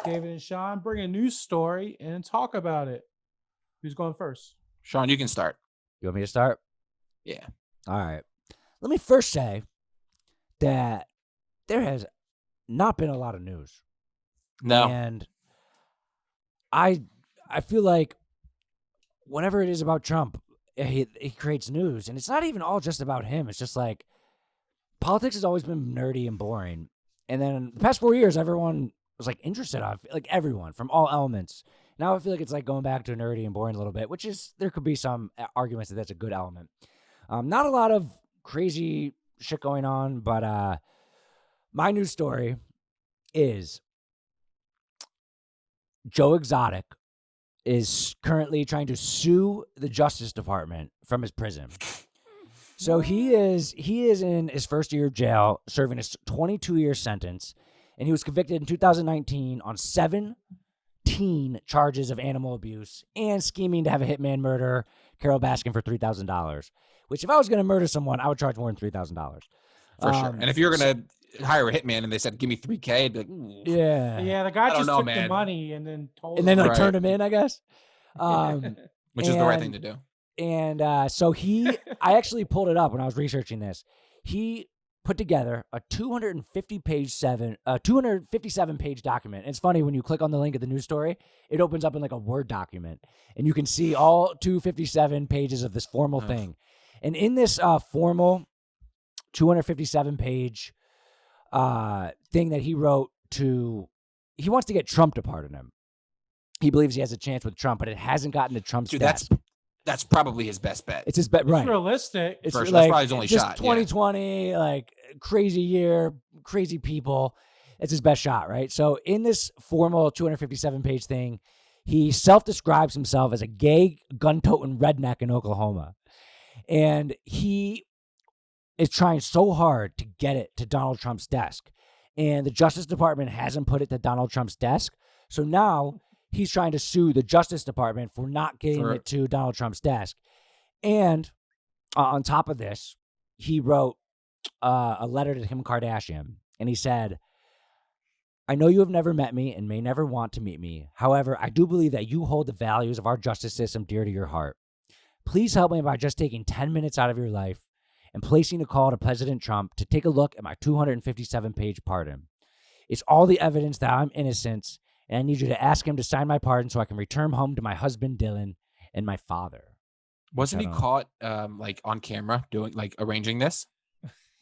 David and Sean bring a news story and talk about it. Who's going first? Sean, you can start. You want me to start? Yeah. All right. Let me first say that there has not been a lot of news. No. And I feel like whenever it is about Trump, he creates news. And it's not even all just about him. It's just like politics has always been nerdy and boring. And then the past 4 years, everyone was like interested on, like everyone from all elements. Now I feel like it's like going back to nerdy and boring a little bit, which is, there could be some arguments that that's a good element. Not a lot of crazy shit going on, but my news story is Joe Exotic is currently trying to sue the Justice Department from his prison. So he is in his first year of jail, serving his 22-year sentence, and he was convicted in 2019 on 17 charges of animal abuse and scheming to have a hitman murder Carol Baskin for $3,000. Which, if I was going to murder someone, I would charge more than $3,000 for sure. And if you're gonna hire a hitman and they said give me $3,000, I'd be like, yeah, the guy just took man. the money and then told and then like Right. turned him in, I guess. which is the right thing to do. And so I actually pulled it up when I was researching this. He put together a 257-page document. And it's funny, when you click on the link of the news story, it opens up in like a Word document, and you can see all 257 pages of this formal thing. And in this formal 257-page thing that he wrote he wants to get Trump to pardon him. He believes he has a chance with Trump, but it hasn't gotten to Trump's desk. That's probably his best bet. It's his bet, right? It's realistic. It's That's like probably his only just shot. 2020, like crazy year, crazy people. It's his best shot, right? So in this formal 257-page thing, he self-describes himself as a gay, gun-toting redneck in Oklahoma. And he is trying so hard to get it to Donald Trump's desk. And the Justice Department hasn't put it to Donald Trump's desk. So now he's trying to sue the Justice Department for not getting it to Donald Trump's desk. And on top of this, he wrote a letter to Kim Kardashian. And he said, "I know you have never met me and may never want to meet me. However, I do believe that you hold the values of our justice system dear to your heart. Please help me by just taking 10 minutes out of your life and placing a call to President Trump to take a look at my 257-page pardon. It's all the evidence that I'm innocent, and I need you to ask him to sign my pardon so I can return home to my husband, Dylan, and my father." Wasn't he caught like on camera doing like arranging this?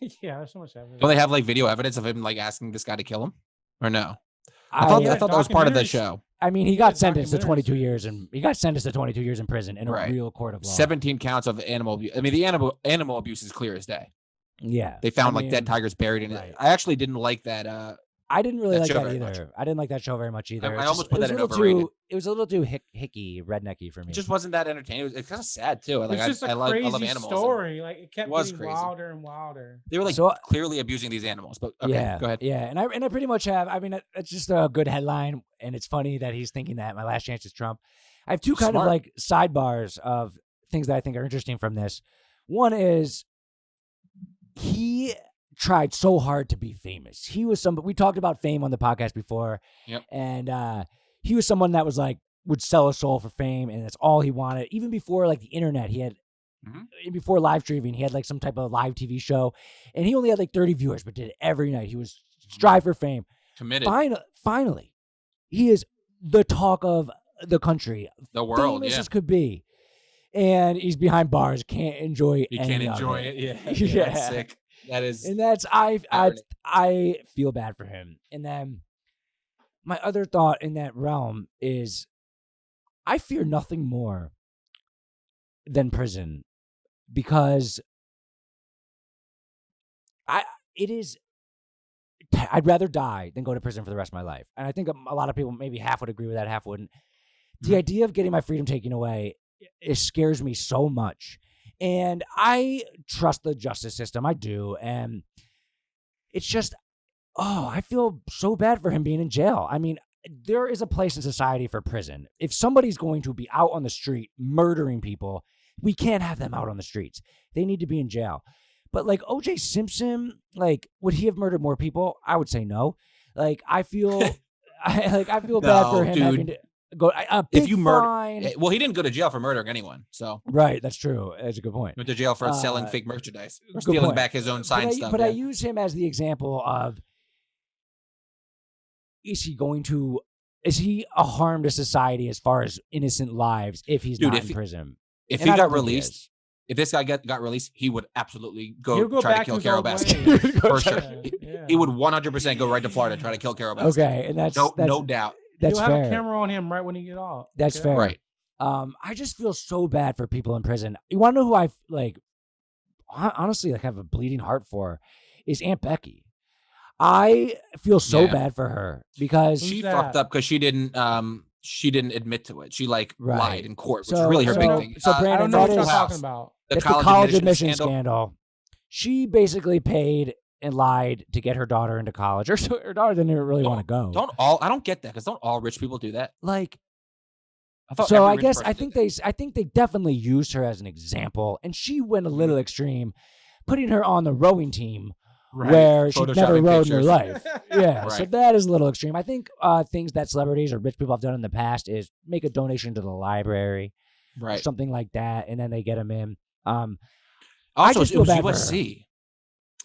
Yeah, there's so much evidence. Don't they have like video evidence of him like asking this guy to kill him? Or no? I Yeah, thought that was part of the documentaries. show. I mean, he got sentenced to documentaries. 22 years, and he got sentenced to 22 years in prison in a real court of law. 17 counts of animal abuse. I mean, the animal abuse is clear as day. Yeah, They found like dead tigers buried in it. I actually didn't like that. I didn't really like show that very either. much. I didn't like that show very much either. I almost put that in overrated. It was a little too hicky, rednecky for me. It just wasn't that entertaining. It's kind of sad too. Like It's just a I love crazy animals. story. Like it kept was getting crazy. wilder and wilder. They were like So- clearly abusing these animals. But okay, yeah, go ahead. Yeah, and I pretty much have. I mean, it's just a good headline, and it's funny that he's thinking that my last chance is Trump. I have two kind of like sidebars of things that I think are interesting from this. One is he tried so hard to be famous. He was we talked about fame on the podcast before. Yep. And he was someone that was like, would sell his soul for fame, and that's all he wanted. Even before like the internet, he had, before live streaming, he had like some type of live TV show, and he only had like 30 viewers, but did it every night. He was strive for fame. Committed. Finally, he is the talk of the country. The world, famous yeah. as could be. And he's behind bars, can't enjoy You any can't of enjoy it. it. Yeah. Yeah. That's sick. That is. And that's I feel bad for him. And then my other thought in that realm is I fear nothing more than prison, because I'd rather die than go to prison for the rest of my life. And I think a lot of people, maybe half would agree with that, half wouldn't. The idea of getting my freedom taken away, it scares me so much. And I trust the justice system. I do. And it's just, I feel so bad for him being in jail. I mean, there is a place in society for prison. If somebody's going to be out on the street murdering people, we can't have them out on the streets. They need to be in jail. But like O.J. Simpson, like, would he have murdered more people? I would say no. Like, I feel I feel bad for No, him having dude. to go a big If you murder, fine. well, he didn't go to jail for murdering anyone, so Right, that's true. That's a good point. he went to jail for selling Uh, fake merchandise or Good stealing point. back his own signed stuff. But yeah. I use him as the example of is he a harm to society as far as innocent lives if he's Dude, not if in prison? If And he I got don't think he released, is. if this guy got released, he would absolutely He'll go try to back kill his Carol old Baskin. ways. For sure. Yeah. He would 100% go right to Florida and try to kill Carol Baskin. Okay, and that's no doubt. That's He'll have fair. a camera on him right when he get off. That's fair. Right. I just feel so bad for people in prison. You want to know who I like? Honestly, like have a bleeding heart for is Aunt Becky. I feel so Yeah. bad for her because Who's She that? fucked up because she didn't admit to it. She like Right. lied in court, which So- is really her big so- thing. so I Brandon, don't know what that you're is- talking about. The it's the college admission scandal. scandal. She basically paid and lied to get her daughter into college. Her daughter didn't even really want to go. I don't get that because don't all rich people do that? Like, I thought so every I rich guess person I did think that. I think they definitely used her as an example, and she went a little extreme, putting her on the rowing team Right. where she'd never Photoshopping rowed in her pictures. life. Yeah, so Right. that is a little extreme. I think things that celebrities or rich people have done in the past is make a donation to the library, or Right. something like that, and then they get them in. Also, just it feel was bad for her. USC.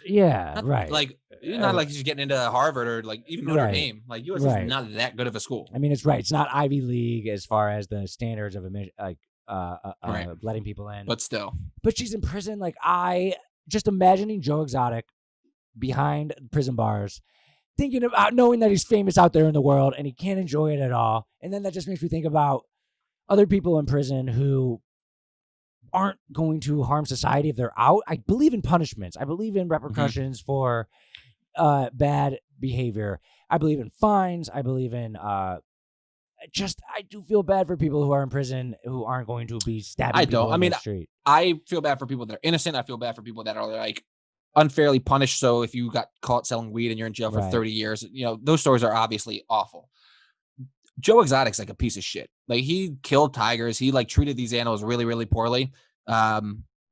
Yeah, Not, right. Like, not like she's getting into Harvard or like even Notre Right. Dame. Like USC Right. is not that good of a school. I mean, it's right. It's not Ivy League as far as the standards of admission, like Right. letting people in. But still, But she's in prison. Like I just imagining Joe Exotic behind prison bars, thinking about knowing that he's famous out there in the world and he can't enjoy it at all. And then that just makes me think about other people in prison who aren't going to harm society if they're out. I believe in punishments. I believe in repercussions for bad behavior. I believe in fines. I believe in I do feel bad for people who are in prison who aren't going to be stabbing people don't. I in mean, the street. I feel bad for people that are innocent. I feel bad for people that are like unfairly punished. So if you got caught selling weed and you're in jail for Right. 30 years, those stories are obviously awful. Joe Exotic's like a piece of shit. Like he killed tigers. He like treated these animals really, really poorly.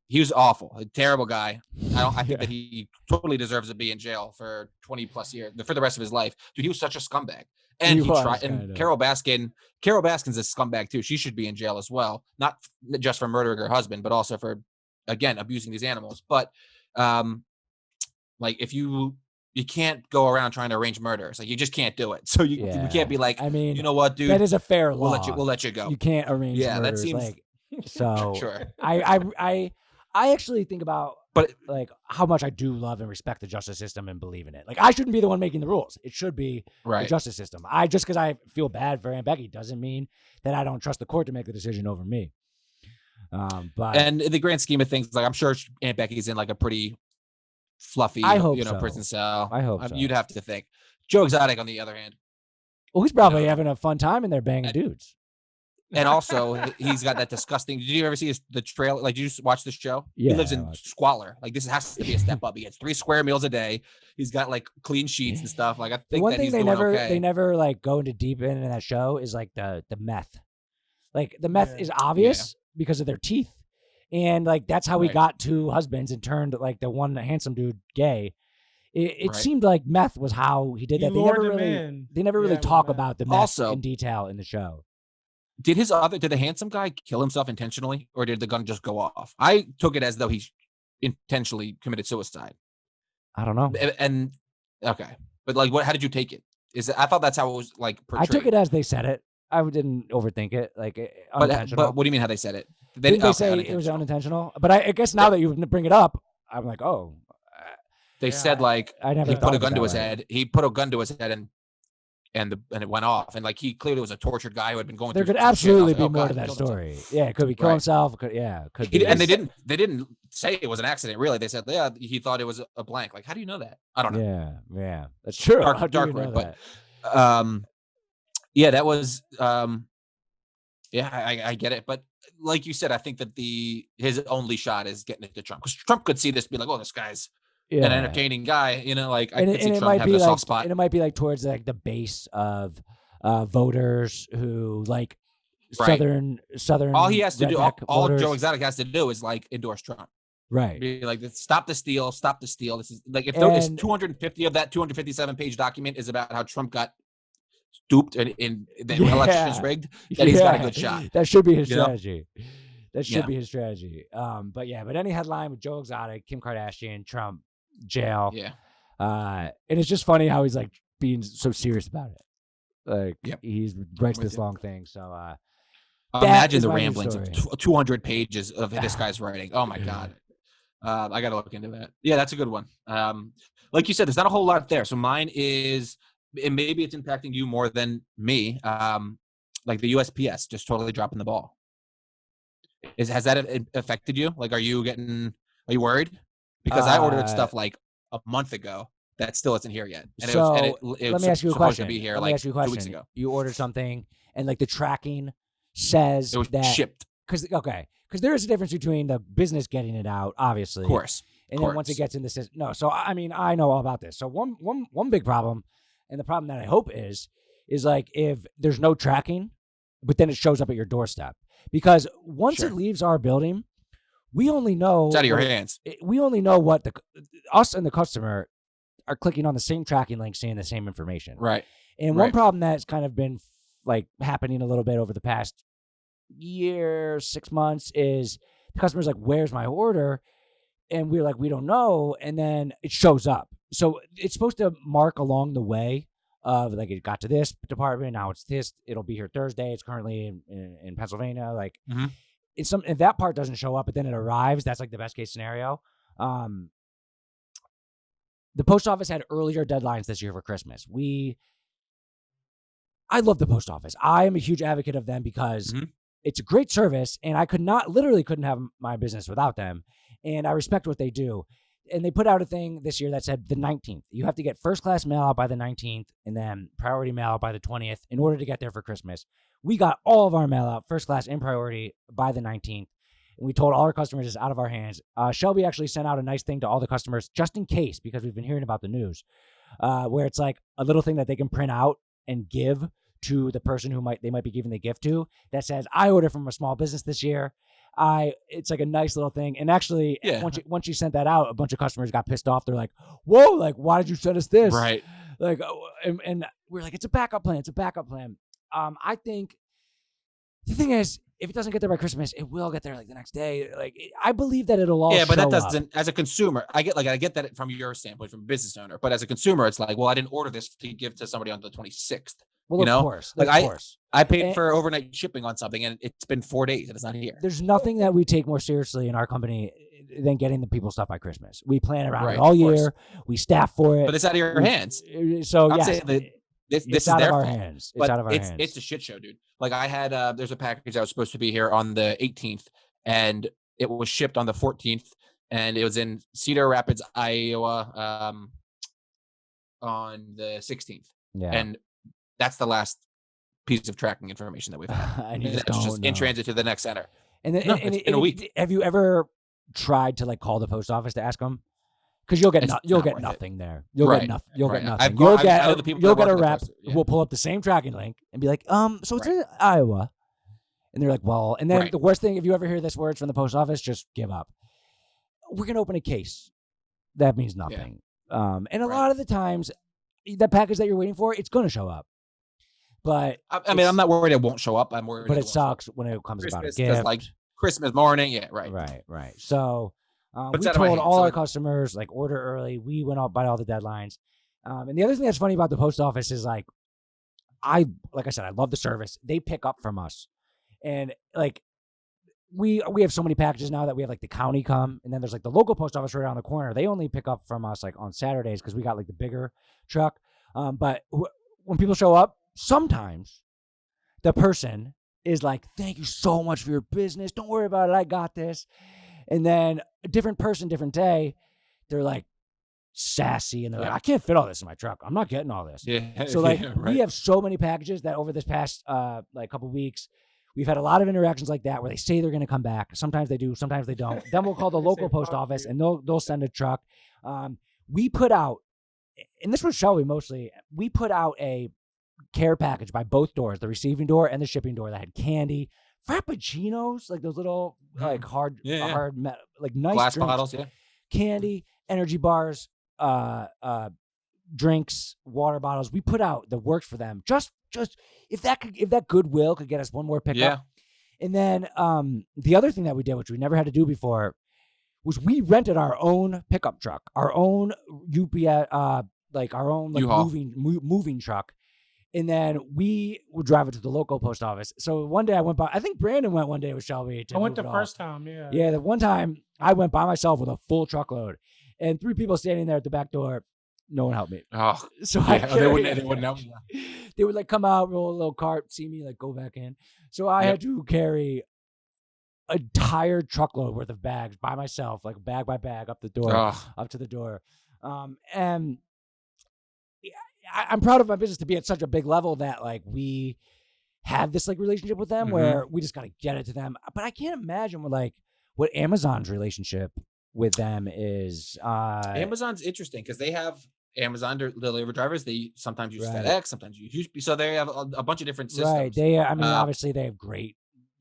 He was awful, a terrible guy. I think that he totally deserves to be in jail for 20 plus years, for the rest of his life. Dude, he was such a scumbag. And He was, tried. kinda. And Carol Baskin's a scumbag too. She should be in jail as well, not just for murdering her husband, but also for, again, abusing these animals. But like if you can't go around trying to arrange murders, like you just can't do it. So you can't be like, I mean, you know what, dude, that is a fair we'll law. let you go. You can't arrange Yeah, that murders. seems- like, so. Sure. I actually think about But like how much I do love and respect the justice system and believe in it. Like I shouldn't be the one making the rules. It should be the right. justice system. Just because I feel bad for Aunt Becky doesn't mean that I don't trust the court to make the decision over me. But And in the grand scheme of things, like I'm sure Aunt Becky's in like a pretty fluffy, I hope so. prison cell. I hope so. You'd have to think. Joe Exotic, on the other hand, well, he's probably No. having a fun time in there banging dudes. and also he's got that disgusting. Did you ever see the trailer? Like, did you watch this show? Yeah, He lives I in watched. squalor. Like, this has to be a step up. He gets 3 square meals a day. He's got like clean sheets and stuff. Like, I The think one that thing he's they doing never okay. they never like go into deep in that show is like the meth. Like the meth Yeah. is obvious because of their teeth. And like that's how he Right. got 2 husbands and turned like the one handsome dude gay. It Right. seemed like meth was how he did He that. They lured never them really in. they never really Yeah, with talk meth. about the meth Also- in detail in the show. Did the handsome guy kill himself intentionally, or did the gun just go off? I took it as though he intentionally committed suicide. I don't know. And okay, but like, how did you take it? I thought that's how it was like I portrayed. took it as they said it. I didn't overthink it. Like unintentional. But what do you mean how they said it? Didn't they okay, say it was unintentional? But I guess now that you bring it up, I'm like, oh, They Yeah, said like I never he thought put a of it gun to that his way. head. He put a gun to his head and it went off. And like he clearly was a tortured guy who had been going There through could some shit. I was absolutely like, be oh, more God, to he that killed himself. story. Yeah, it could be kill Right. himself. Could He, be. and they didn't say it was an accident. Really, they said he thought it was a blank. Like, how do you know that? I don't know. Yeah, that's true. Dark- How do dark you know web, but- that? Yeah, that was yeah, I get it. But like you said, I think that his only shot is getting it to Trump, because Trump could see this, be like, oh, this guy's Yeah. an entertaining guy, like I and could see it Trump might having be a like, soft spot. and it might be like towards like the base of voters who like Right. southern. All he has to do, redneck all voters. Joe Exotic has to do is like endorse Trump. Right. Be like, stop the steal, stop the steal. This is like, if it's And- 250 of that 257-page document is about how Trump got duped and the election is rigged, then he's got a good shot. That should be his You know? strategy. That should Yeah. be his strategy. But any headline with Joe Exotic, Kim Kardashian, Trump, jail. Yeah. And it's just funny how he's like being so serious about it. Like Yep. he writes with this you. long thing. So imagine is the my news ramblings of story. 200 pages of this guy's writing. Oh my God. I got to look into that. Yeah, that's a good one. Like you said, there's not a whole lot there. So mine is, and maybe it's impacting you more than me. Like the USPS just totally dropping the ball. Has that affected you? Like, are you worried? Because I ordered stuff like a month ago that still isn't here yet. And let me ask you a supposed question. to be here Let me like ask you a 2 question. weeks ago. You ordered something and like the tracking says It was that shipped. because there is a difference between the business getting it out, obviously, Of course. and then once it gets in the system. No, so I mean, I know all about this. So one big problem, and the problem that I hope is like if there's no tracking, but then it shows up at your doorstep. Because once it leaves our building, we only know it's out of your hands. We only know what us and the customer are clicking on the same tracking link, seeing the same information. Right. And one problem that's kind of been like happening a little bit over the past year, 6 months is the customer's like, "Where's my order?" And we're like, "We don't know." And then it shows up. So it's supposed to mark along the way of like it got to this department, now it's this. It'll be here Thursday. It's currently in Pennsylvania. Like if that part doesn't show up, but then it arrives, that's like the best case scenario. The post office had earlier deadlines this year for Christmas. I love the post office. I am a huge advocate of them because it's a great service, and I couldn't have my business without them. And I respect what they do. And they put out a thing this year that said the 19th. You have to get first class mail out by the 19th and then priority mail out by the 20th in order to get there for Christmas. We got all of our mail out, first class and priority, by the 19th. And we told all our customers it's out of our hands. Shelby actually sent out a nice thing to all the customers just in case, because we've been hearing about the news, where it's like a little thing that they can print out and give to the person they might be giving the gift to that says, "I ordered from a small business this year." It's like a nice little thing. And actually, once you sent that out, a bunch of customers got pissed off. They're like, "Whoa, like, why did you send us this?" Right. Like, and we're like, it's a backup plan. It's a backup plan. I think the thing is, if it doesn't get there by Christmas, it will get there like the next day. Like, I believe that it'll all but that show doesn't, up. as a consumer, I get that from your standpoint, from a business owner, but as a consumer, it's like, well, I didn't order this to give to somebody on the 26th. Well, of course. Like of course. I paid for overnight shipping on something and it's been 4 days and it's not here. There's nothing that we take more seriously in our company than getting the people stuff by Christmas. We plan around it all year. We staff for it. But it's out of your hands. So I'm yes, saying that this is out their of our fault. hands. It's out of our hands. It's a shit show, dude. Like I had, there's a package that was supposed to be here on the 18th and it was shipped on the 14th and it was in Cedar Rapids, Iowa, on the 16th. Yeah. And that's the last piece of tracking information that we've had. And you it's just in transit to the next center. It's been a week. Have you ever tried to like call the post office to ask them? Because you'll get nothing there. You'll get nothing. You'll get nothing. You'll get a rep who will pull up the same tracking link and be like, so it's in Iowa. And they're like, well, and then the worst thing, if you ever hear this words from the post office, just give up. We're gonna open a case. That means nothing. And a lot of the times, that package that you're waiting for, it's gonna show up. But I mean, I'm not worried it won't show up. I'm worried. But it sucks when it comes about a gift. Like Christmas morning. Yeah, right. Right. So we told all our customers, like, order early. We went out by all the deadlines. And the other thing that's funny about the post office is like I said, I love the service. They pick up from us. And like we have so many packages now that we have like the county come, and then there's like the local post office right around the corner. They only pick up from us like on Saturdays because we got like the bigger truck. But when people show up, sometimes the person is like, "Thank you so much for your business. Don't worry about it. I got this." And then a different person, different day, they're like sassy and they're like, "I can't fit all this in my truck. I'm not getting all this." Yeah. So like we have so many packages that over this past like couple weeks, we've had a lot of interactions like that where they say they're going to come back. Sometimes they do, sometimes they don't. Then we'll call the local post office and they'll send a truck. We put out, and this was Shelby mostly, we put out a care package by both doors, the receiving door and the shipping door, that had candy, frappuccinos, like those little like hard like nice glass drinks, bottles, candy, energy bars, drinks, water bottles. We put out the works for them just just if that goodwill could get us one more pickup. Yeah. And then the other thing that we did, which we never had to do before, was we rented our own pickup truck, our own UPS, like our own like U-Haul. moving truck. And then we would drive it to the local post office. So one day I went by, I think Brandon went one day with Shelby. I went the first time, yeah. Yeah, the one time I went by myself with a full truckload and 3 people standing there at the back door. No one helped me. Oh, So yeah, they wouldn't know. They would like come out, roll a little cart, see me, like go back in. So I had to carry an entire truckload worth of bags by myself, like bag by bag up the door, up to the door. And I'm proud of my business to be at such a big level that like we have this like relationship with them where we just got to get it to them. But I can't imagine what Amazon's relationship with them is. Amazon's interesting because they have Amazon delivery drivers. They sometimes use FedEx, sometimes use so they have a bunch of different systems. Right. They, I mean, obviously they have great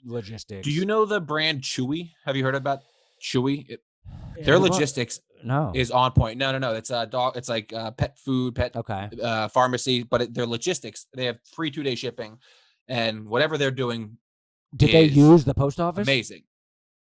logistics. Do you know the brand Chewy? Have you heard about Chewy? Their logistics is on point. No. It's a dog. It's like pet food, pharmacy, but their logistics, they have free 2-day shipping, and whatever they're doing. Did they use the post office? Amazing.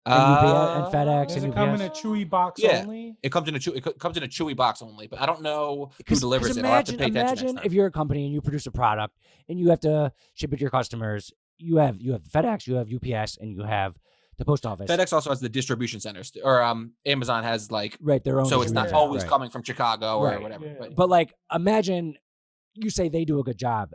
And UPS and FedEx Does and it UPS? come in a Chewy box only? It comes in a Chewy box only, but I don't know who delivers it. I'll have to pay attention next Imagine time. if you're a company and you produce a product and you have to ship it to your customers. You have FedEx, you have UPS, and you have the post office. FedEx also has the distribution centers, or Amazon has like their own. So it's not always coming from Chicago or whatever. Yeah. But like, imagine you say they do a good job.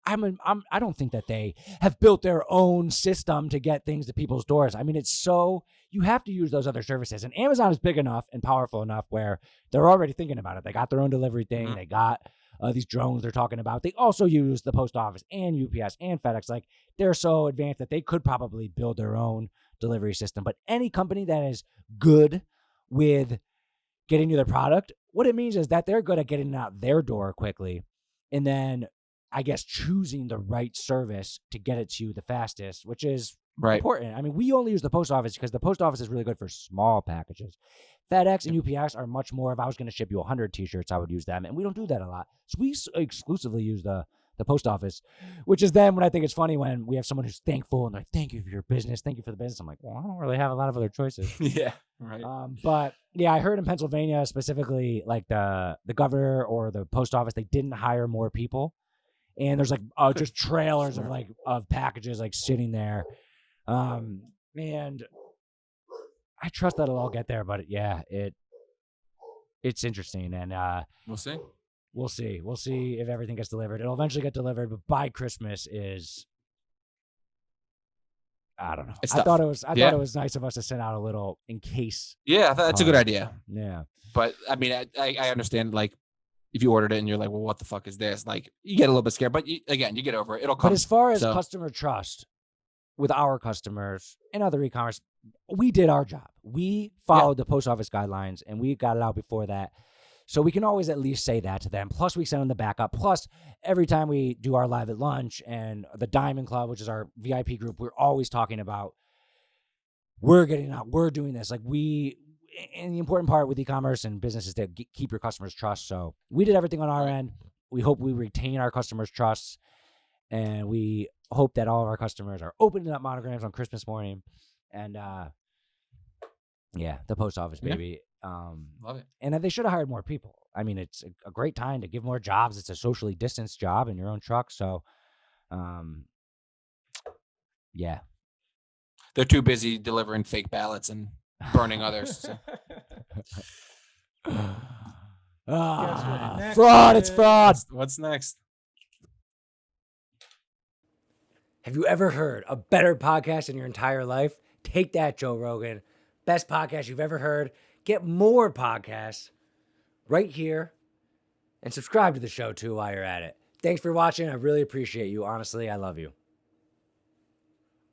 I don't think that they have built their own system to get things to people's doors. I mean, it's so you have to use those other services, and Amazon is big enough and powerful enough where they're already thinking about it. They got their own delivery thing. They got these drones they're talking about. They also use the post office and UPS and FedEx. Like they're so advanced that they could probably build their own delivery system. But any company that is good with getting you their product, what it means is that they're good at getting it out their door quickly, and then I guess choosing the right service to get it to you the fastest, which is important. I mean, we only use the post office because the post office is really good for small packages. FedEx and UPS are much more, if I was going to ship you 100 t-shirts, I would use them. And we don't do that a lot. So we exclusively use the post office, which is then when I think it's funny when we have someone who's thankful and they're like, thank you for your business. Thank you for the business. I'm like, well, I don't really have a lot of other choices. Yeah. Right. But yeah, I heard in Pennsylvania specifically, like the governor or the post office, they didn't hire more people. And there's like just trailers of packages like sitting there. And I trust that it'll all get there, but yeah, it's interesting. And we'll see. We'll see if everything gets delivered. It'll eventually get delivered, but by Christmas is I don't know. I thought it was nice of us to send out a little in case. Yeah, that's a good idea. Yeah. But I mean, I understand like if you ordered it and you're like, well, what the fuck is this? Like you get a little bit scared, but you get over it. It'll come. But as far as customer trust with our customers and other e-commerce, we did our job. We followed the post office guidelines and we got it out before that. So we can always at least say that to them. Plus we send them the backup. Plus every time we do our live at lunch and the Diamond Club, which is our VIP group, we're always talking about we're getting out, we're doing this. Like and the important part with e-commerce and business is to keep your customers' trust. So we did everything on our end. We hope we retain our customers' trust, and we hope that all of our customers are opening up monograms on Christmas morning. And the post office, baby. Love it. And they should have hired more people. I mean, it's a great time to give more jobs. It's a socially distanced job in your own truck. So, yeah. They're too busy delivering fake ballots and burning others. So. Fraud. It's fraud. What's next? Have you ever heard a better podcast in your entire life? Take that, Joe Rogan. Best podcast you've ever heard. Get more podcasts right here and subscribe to the show too while you're at it. Thanks for watching. I really appreciate you. Honestly, I love you.